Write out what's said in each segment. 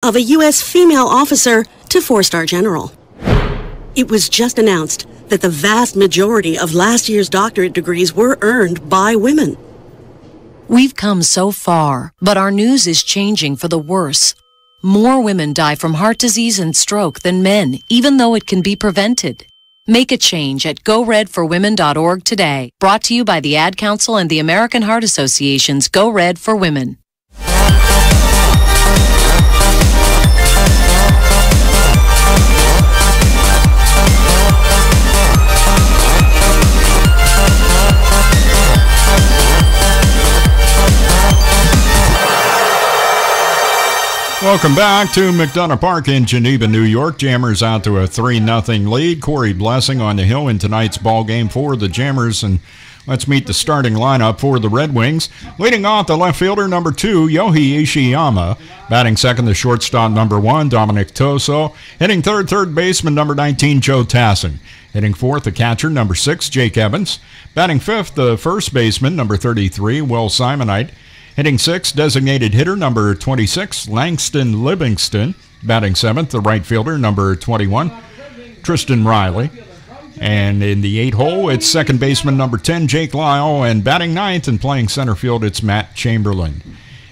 of a U.S. female officer to 4-star general. It was just announced that the vast majority of last year's doctorate degrees were earned by women. We've come so far, but our news is changing for the worse. More women die from heart disease and stroke than men, even though it can be prevented. Make a change at GoRedForWomen.org today. Brought to you by the Ad Council and the American Heart Association's Go Red for Women. Welcome back to McDonough Park in Geneva, New York. Jammers out to a 3-0 lead. Corey Blessing on the hill in tonight's ball game for the Jammers. And let's meet the starting lineup for the Red Wings. Leading off, the left fielder, number 2, Yohei Ishiyama. Batting second, the shortstop, number 1, Dominic Toso. Hitting third baseman, number 19, Joe Tassin. Hitting fourth, the catcher, number 6, Jake Evans. Batting fifth, the first baseman, number 33, Will Simonite. Hitting sixth, designated hitter, number 26, Langston Livingston. Batting seventh, the right fielder, number 21, Tristan Riley. And in the 8 hole, it's second baseman, number 10, Jake Lyle. And batting ninth and playing center field, it's Matt Chamberlain.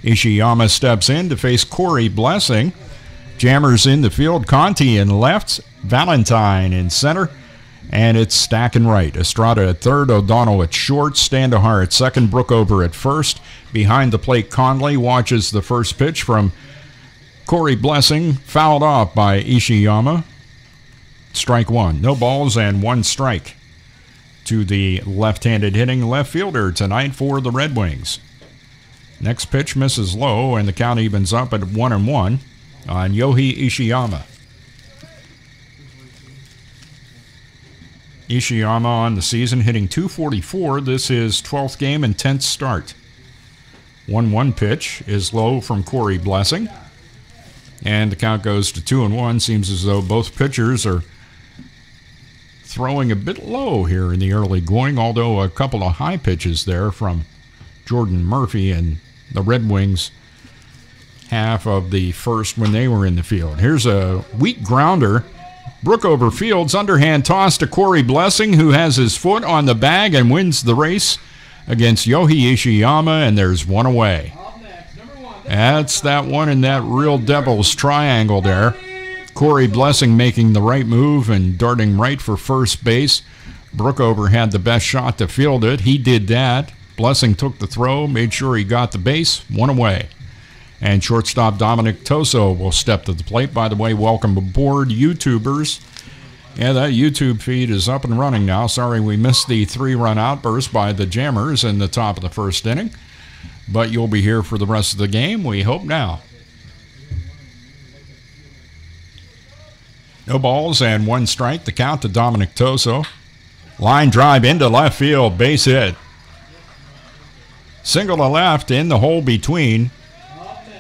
Ishiyama steps in to face Corey Blessing. Jammers in the field, Conti in left, Valentine in center. And it's Stack and right. Estrada at third, O'Donnell at short, Standahar at second, Brookover at first. Behind the plate, Conley watches the first pitch from Corey Blessing, fouled off by Ishiyama. Strike one. No balls and 1 strike to the left-handed hitting left fielder tonight for the Red Wings. Next pitch misses low, and the count evens up at 1-1 on Yohei Ishiyama. Ishiyama on the season hitting .244. This is 12th game and 10th start. 1-1 pitch is low from Corey Blessing. And the count goes to 2-1. Seems as though both pitchers are throwing a bit low here in the early going, although a couple of high pitches there from Jordan Murphy and the Red Wings half of the first when they were in the field. Here's a weak grounder. Brookover fields, underhand toss to Corey Blessing, who has his foot on the bag and wins the race against Yohei Ishiyama, and there's one away. That's that one in that real devil's triangle there. Corey Blessing making the right move and darting right for first base. Brookover had the best shot to field it. He did that. Blessing took the throw, made sure he got the base, one away. And shortstop Dominic Toso will step to the plate. By the way, welcome aboard, YouTubers. Yeah, that YouTube feed is up and running now. Sorry we missed the 3-run outburst by the Jammers in the top of the first inning. But you'll be here for the rest of the game, we hope now. No balls and 1 strike. The count to Dominic Toso. Line drive into left field, base hit. Single to left in the hole between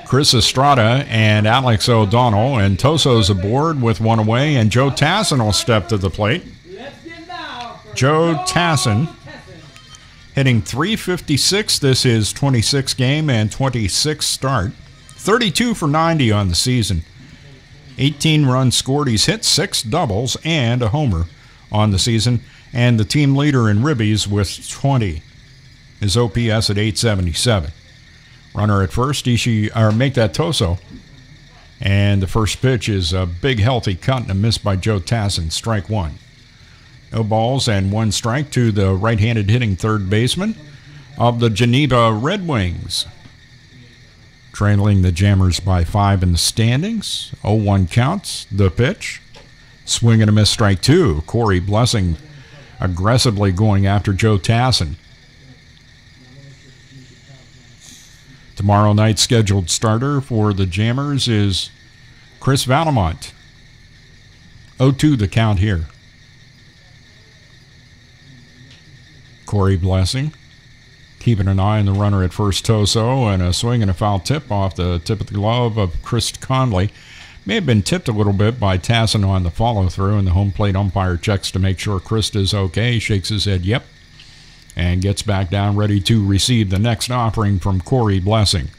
Chris Estrada and Alex O'Donnell, and Toso's aboard with one away, and Joe Tassin will step to the plate. Joe Tassin hitting .356. This is 26th game and 26th start. 32 for 90 on the season. 18 runs scored. He's hit 6 doubles and a homer on the season, and the team leader in ribbies with 20. His OPS at .877. Runner at first, make that Toso. And the first pitch is a big healthy cut and a miss by Joe Tassin, strike 1. No balls and 1 strike to the right-handed hitting third baseman of the Geneva Red Wings. Trailing the Jammers by 5 in the standings. 0-1 counts, the pitch. Swing and a miss, strike 2. Corey Blessing aggressively going after Joe Tassin. Tomorrow night's scheduled starter for the Jammers is Chris Valamont. 0-2 the count here. Corey Blessing keeping an eye on the runner at first, Toso, and a swing and a foul tip off the tip of the glove of Chris Conley. May have been tipped a little bit by Tassin on the follow-through, and the home plate umpire checks to make sure Chris is okay, shakes his head, yep, and gets back down, ready to receive the next offering from Corey Blessing.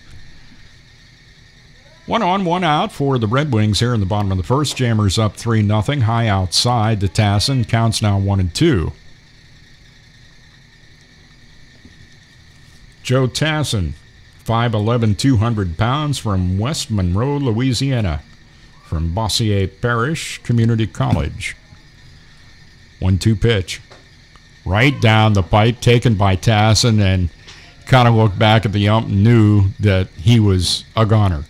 1 on, 1 out for the Red Wings here in the bottom of the first. Jammers up 3-0. High outside to Tassin. Counts now 1-2. Joe Tassin, 5'11", 200 pounds, from West Monroe, Louisiana, from Bossier Parish Community College. 1-2 pitch. Right down the pipe, taken by Tassin, and kind of looked back at the ump and knew that he was a goner.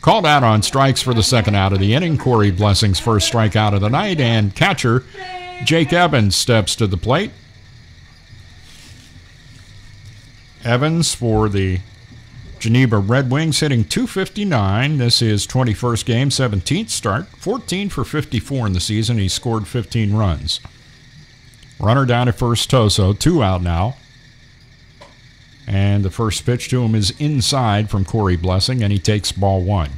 Called out on strikes for the second out of the inning. Corey Blessing's first strikeout of the night, and catcher Jake Evans steps to the plate. Evans for the Geneva Red Wings hitting .259. This is 21st game, 17th start. 14 for 54 in the season. He scored 15 runs. Runner down at first, Toso. 2 out now. And the first pitch to him is inside from Corey Blessing, and he takes ball 1.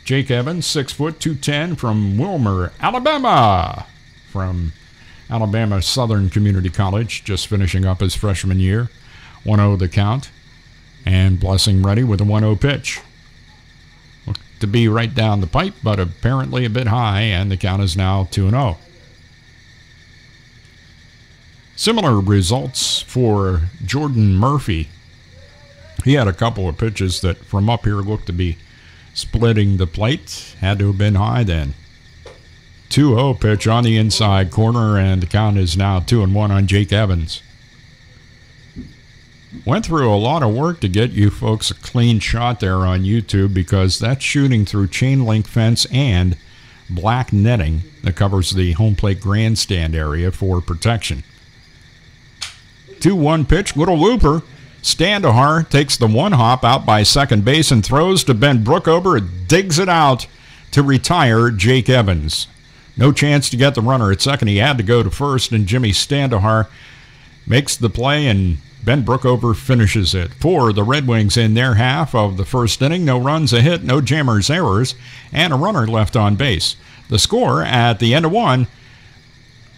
Jake Evans, 6 foot, 210, from Wilmer, Alabama. From Alabama Southern Community College, just finishing up his freshman year. 1-0 the count. And Blessing ready with a 1-0 pitch. Looked to be right down the pipe, but apparently a bit high, and the count is now 2-0. Similar results for Jordan Murphy. He had a couple of pitches that from up here looked to be splitting the plate. Had to have been high then. 2-0 pitch on the inside corner, and the count is now 2-1 on Jake Evans. Went through a lot of work to get you folks a clean shot there on YouTube, because that's shooting through chain link fence and black netting that covers the home plate grandstand area for protection. 2-1 pitch, little looper. Standahar takes the one hop out by second base and throws to Ben Brookover. It digs it out to retire Jake Evans. No chance to get the runner at second. He had to go to first, and Jimmy Standahar makes the play, and Ben Brookover finishes it. For the Red Wings in their half of the first inning, no runs, a hit, no Jammers errors, and a runner left on base. The score at the end of 1,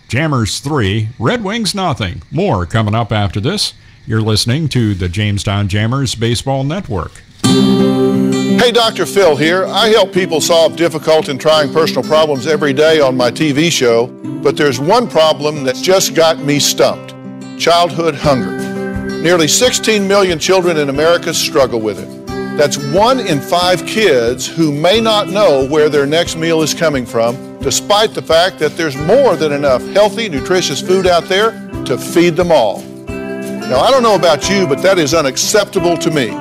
Jammers 3, Red Wings nothing. More coming up after this. You're listening to the Jamestown Jammers Baseball Network. Hey, Dr. Phil here. I help people solve difficult and trying personal problems every day on my TV show, but there's one problem that's just got me stumped: childhood hunger. Nearly 16 million children in America struggle with it. That's 1 in 5 kids who may not know where their next meal is coming from, despite the fact that there's more than enough healthy, nutritious food out there to feed them all. Now, I don't know about you, but that is unacceptable to me.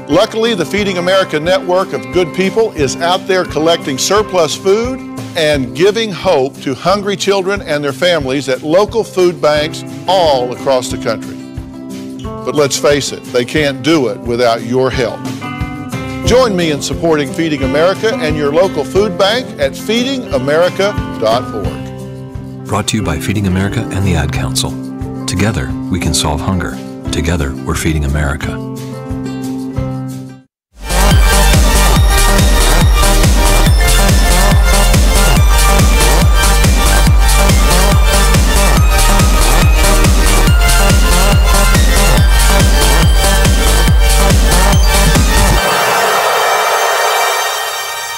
Luckily, the Feeding America network of good people is out there collecting surplus food and giving hope to hungry children and their families at local food banks all across the country. But let's face it, they can't do it without your help. Join me in supporting Feeding America and your local food bank at feedingamerica.org. Brought to you by Feeding America and the Ad Council. Together, we can solve hunger. Together, we're feeding America.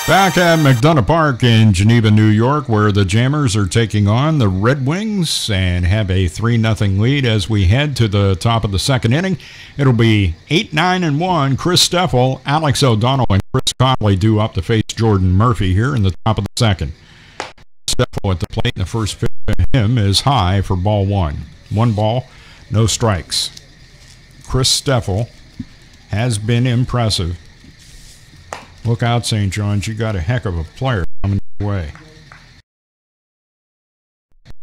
Back at McDonough Park in Geneva, New York, where the Jammers are taking on the Red Wings and have a 3-0 lead as we head to the top of the second inning. It'll be 8-9-1. Chris Steffel, Alex O'Donnell, and Chris Conley due up to face Jordan Murphy here in the top of the second. Steffel at the plate, and the first pitch to him is high for ball 1. 1 ball, no strikes. Chris Steffel has been impressive. Look out, St. John's. You got a heck of a player coming your way.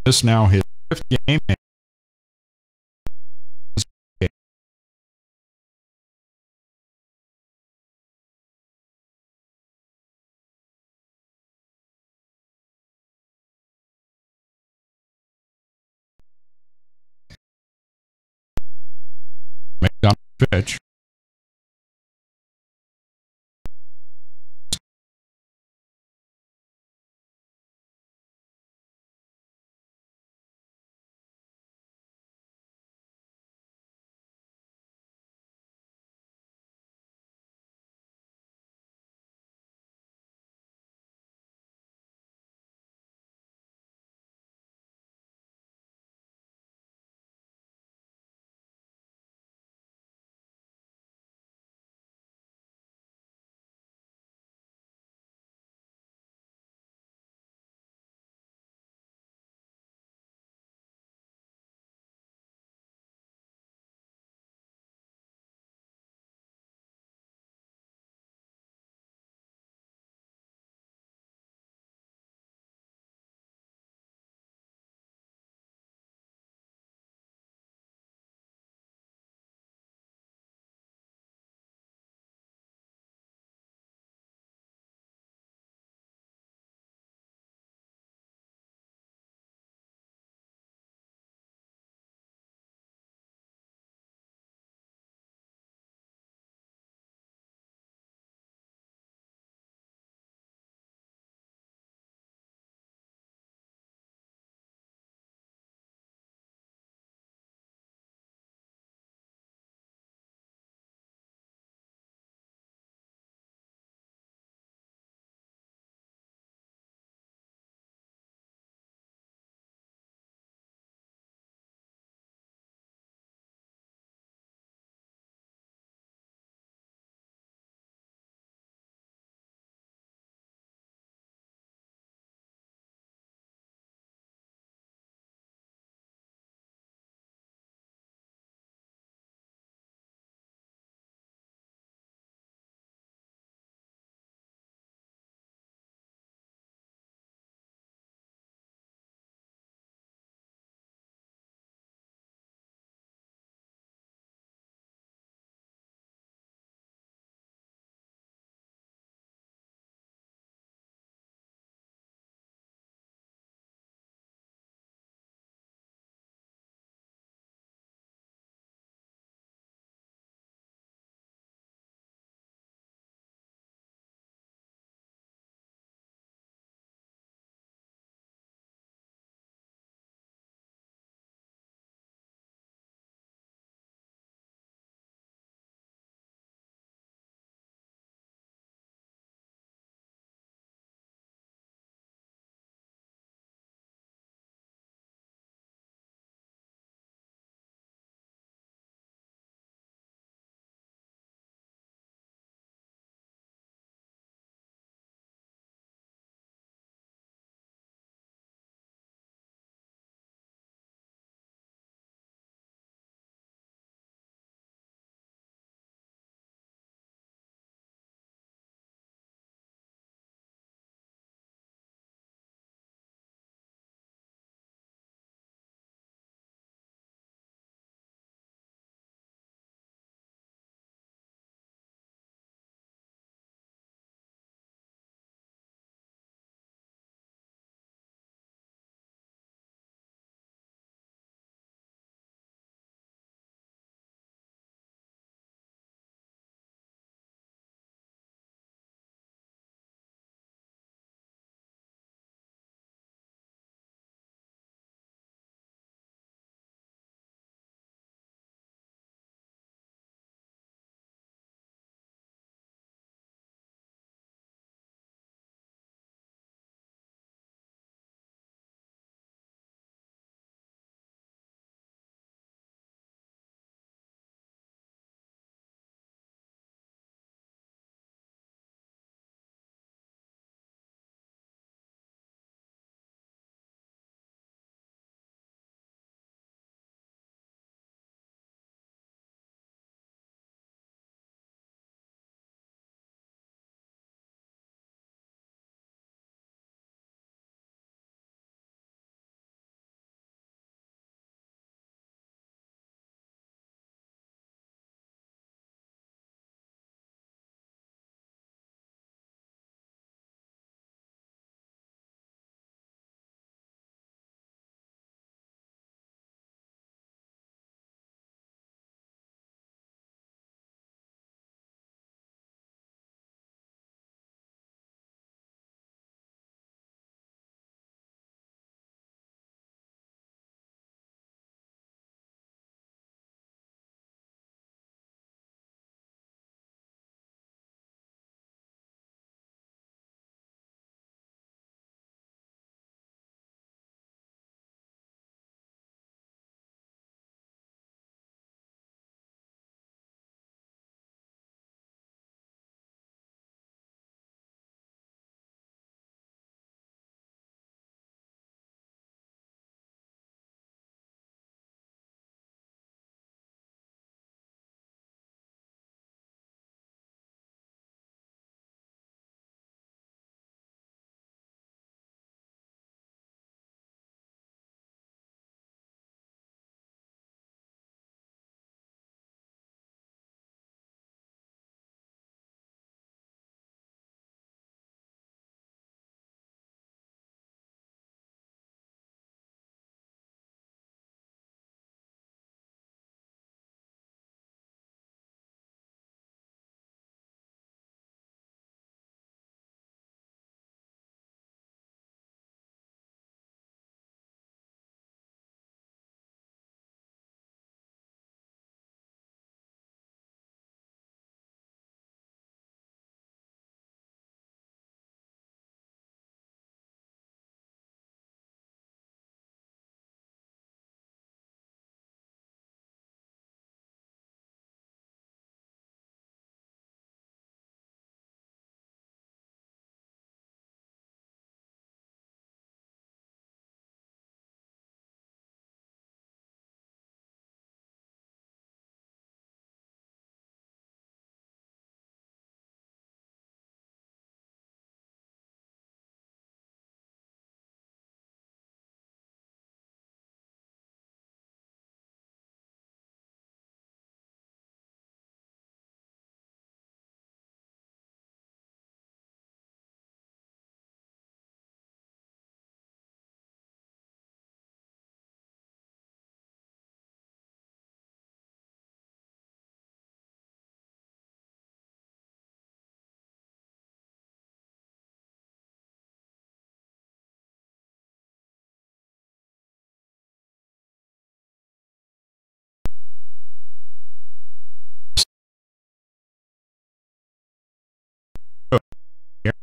This now his 5th game. Make down the pitch.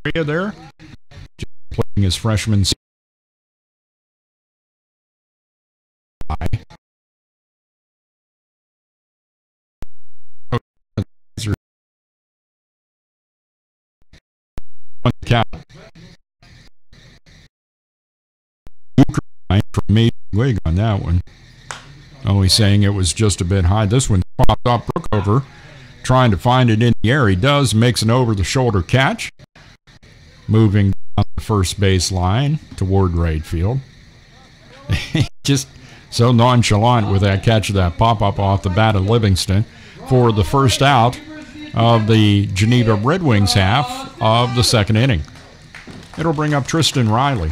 area there. Just playing his freshman season. From me wig on that one. Oh, he's saying it was just a bit high. This one popped up. Brookover trying to find it in the air. He does, makes an over-the-shoulder catch. Moving down the first base line toward right field. Just so nonchalant with that catch of that pop-up off the bat of Livingston for the first out of the Geneva Red Wings half of the second inning. It'll bring up Tristan Riley.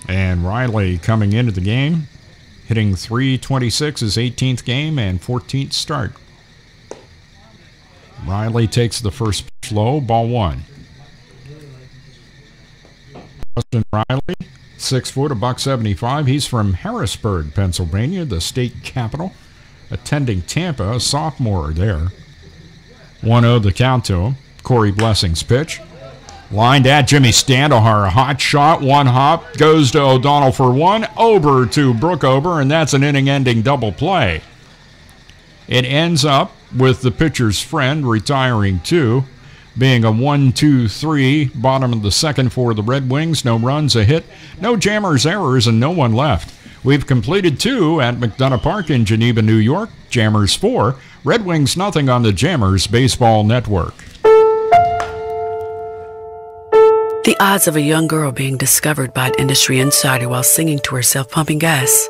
And Riley coming into the game, hitting .326, his 18th game and 14th start. Riley takes the first pitch low, ball one. Tristan Riley, 6 foot, $175. He's from Harrisburg, Pennsylvania, the state capital. Attending Tampa, a sophomore there. 1-0 the count to him. Corey Blessing's pitch. Lined at Jimmy Standahar. A hot shot, one hop, goes to O'Donnell for one, over to Brookover, and that's an inning-ending double play. It ends up with the pitcher's friend retiring two, being a 1-2-3, bottom of the second for the Red Wings. No runs, a hit, no Jammers errors, and no one left. We've completed two at McDonough Park in Geneva, New York. Jammers 4, Red Wings nothing on the Jammers Baseball Network. The odds of a young girl being discovered by an industry insider while singing to herself pumping gas.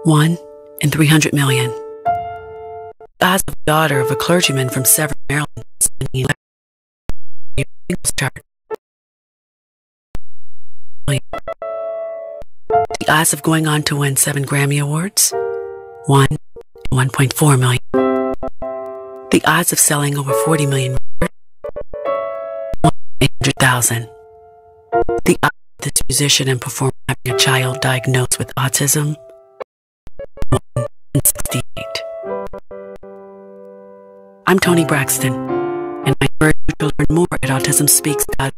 1 in 300 million. The odds of the daughter of a clergyman from Severn, Maryland singing chart. The odds of going on to win 7 Grammy Awards. 1 in 1.4 million. The odds of selling over 40 million. 1 in 800,000. The odds of this musician and performer having a child diagnosed with autism. 1 in 68. I'm Toni Braxton, and I encourage you to learn more at autismspeaks.org.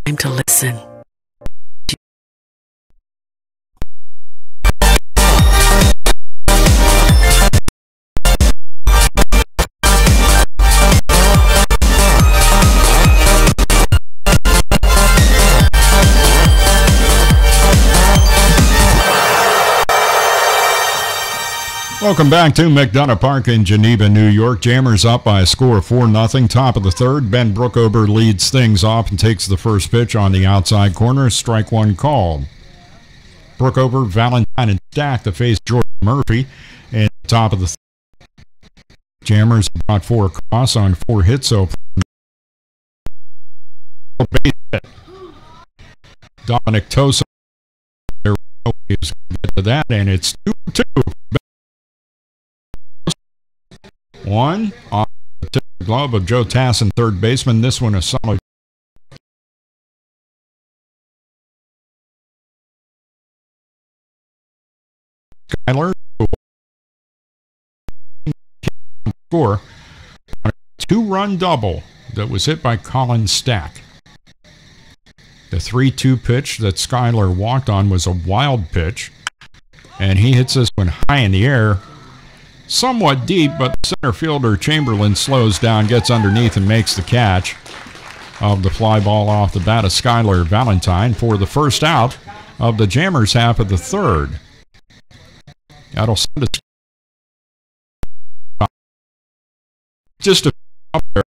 Time to listen. Welcome back to McDonough Park in Geneva, New York. Jammers up by a score of 4-0. Top of the third. Ben Brookover leads things off and takes the first pitch on the outside corner. Strike one called. Brookover, Valentine, and Stack to face George Murphy. And top of the third. Jammers brought 4 across on 4 hits so far. Dominic Tosa. There is to that, and it's 2-2. One on the glove of Joe Tassin, third baseman. This one a solid. Skyler score on a 2-run double that was hit by Colin Stack. The 3-2 pitch that Skyler walked on was a wild pitch, and he hits this one high in the air. Somewhat deep, but the center fielder Chamberlain slows down, gets underneath, and makes the catch of the fly ball off the bat of Skyler Valentine for the first out of the Jammers half of the third. That'll send it just a up there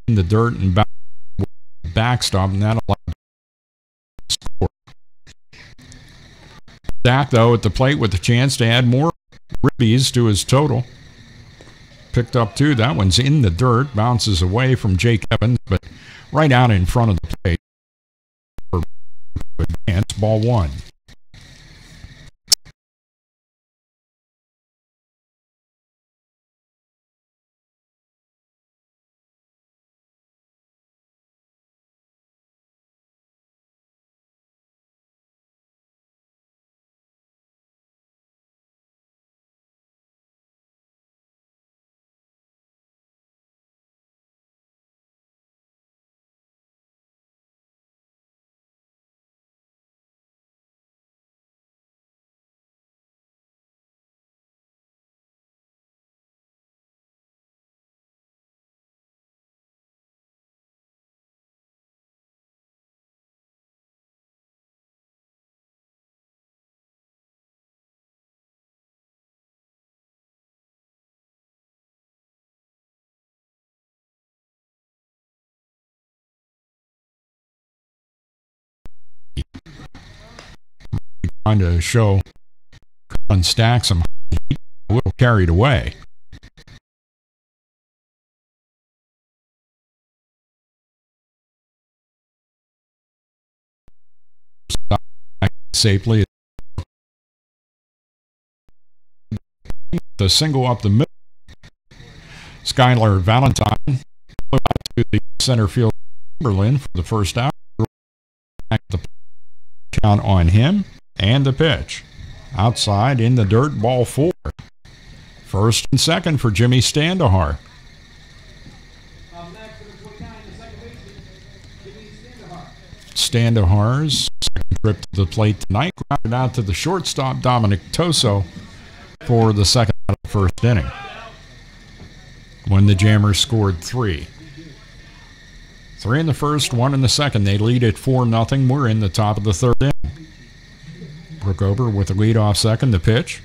in the dirt and backstop, and that'll score. Stack, though, at the plate with a chance to add more ribbies to his total. Picked up 2. That one's in the dirt. Bounces away from Jake Evans, but right out in front of the plate. Advance, ball 1. trying to show Colin Stack some heat, a little carried away. Safely. The single up the middle. Skylar Valentine to the center field Chamberlain for the first out. The count on him and the pitch. Outside in the dirt, ball 4. First and second for Jimmy Standahar. Standahar's second trip to the plate tonight, grounded out to the shortstop Dominic Toso for the second out of the first inning, when the Jammers scored 3. 3 in the first, 1 in the second. They lead at 4-0. We're in the top of the third inning. Brookover with the leadoff second. The pitch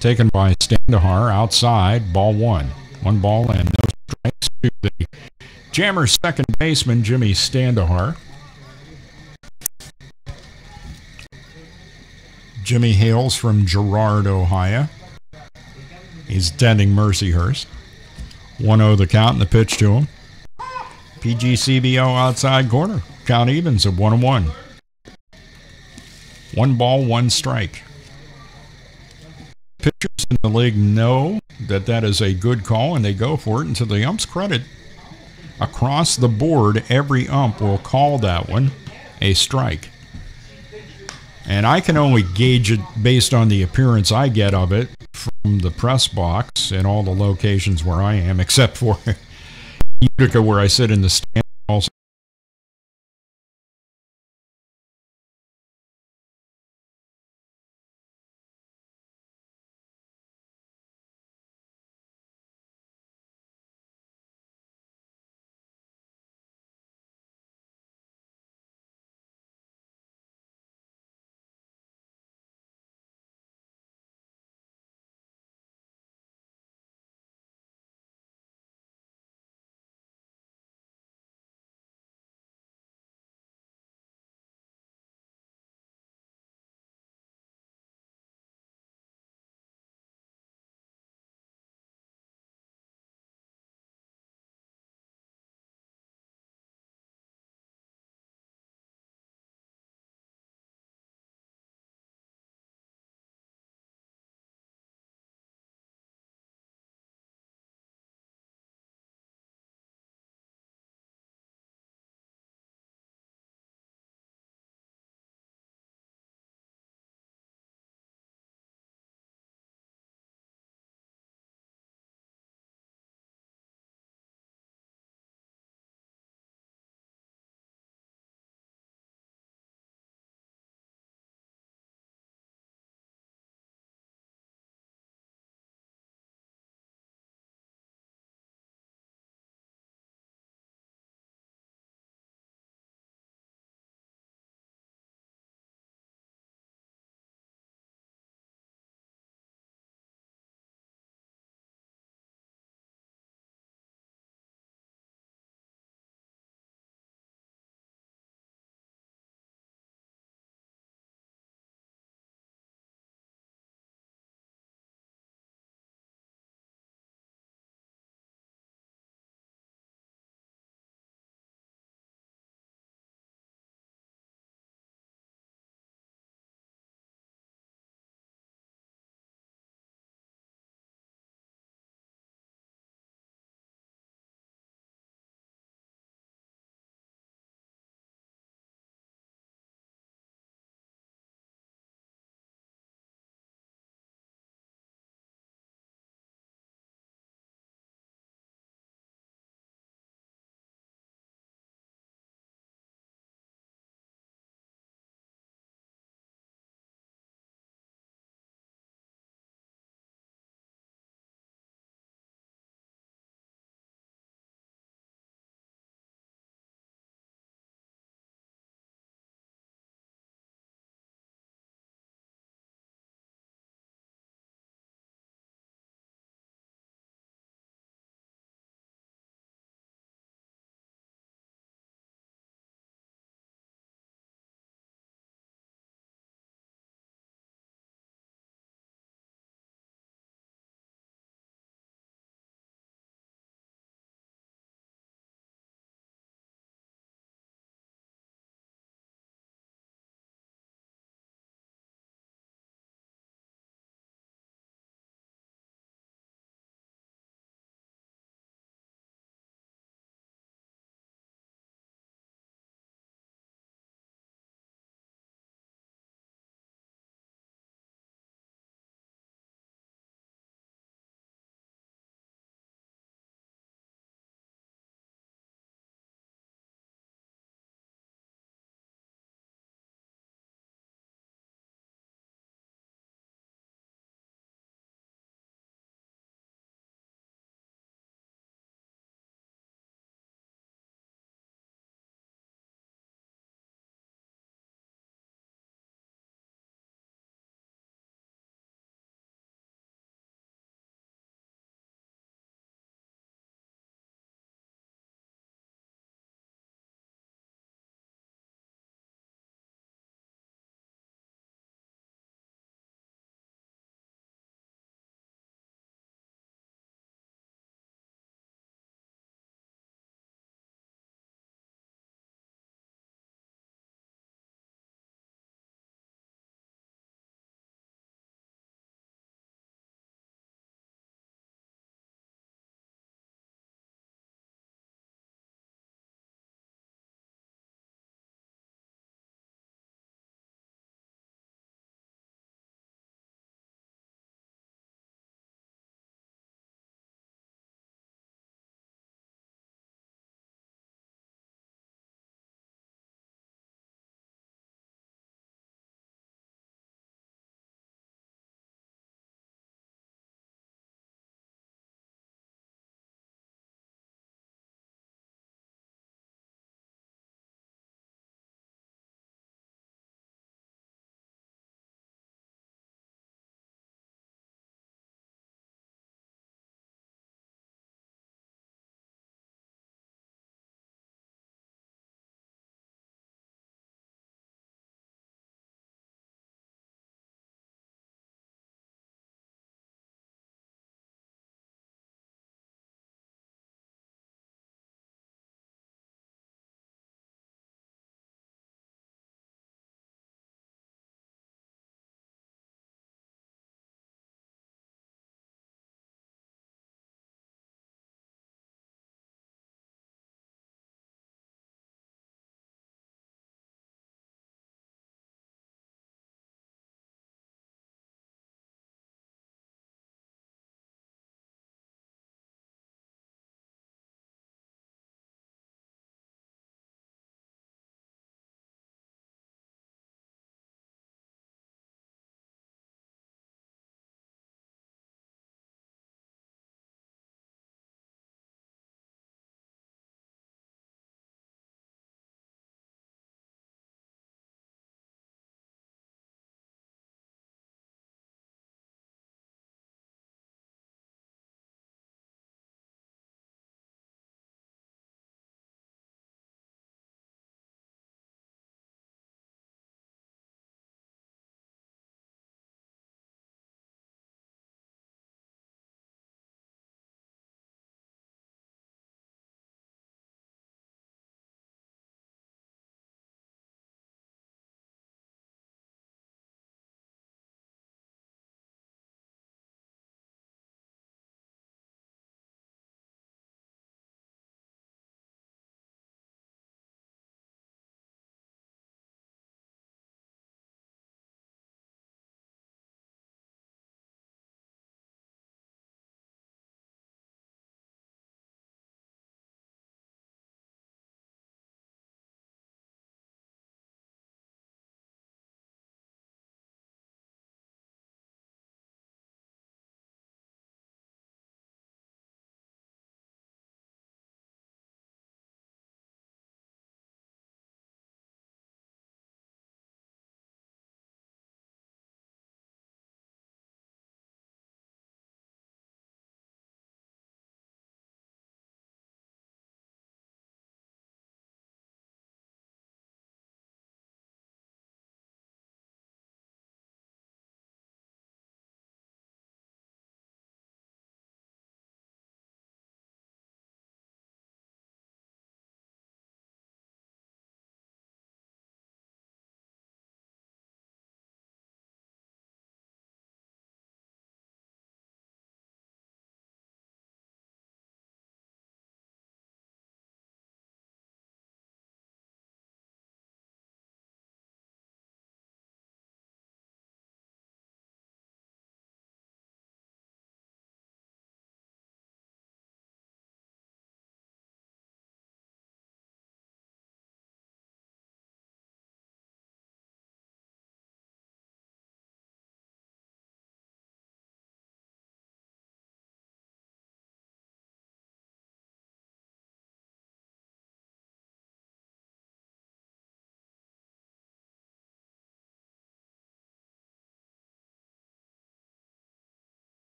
taken by Standahar outside. Ball 1. 1 ball and no strikes to the Jammers second baseman Jimmy Standahar. Jimmy hails from Girard, Ohio. He's attending Mercyhurst. 1-0 the count and the pitch to him. PGCBO outside corner. Count evens at 1-1. 1 ball, 1 strike. Pitchers in the league know that that is a good call, and they go for it. And to the ump's credit, across the board, every ump will call that one a strike. And I can only gauge it based on the appearance I get of it from the press box and all the locations where I am, except for Utica, where I sit in the stand. Also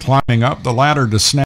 climbing up the ladder to snag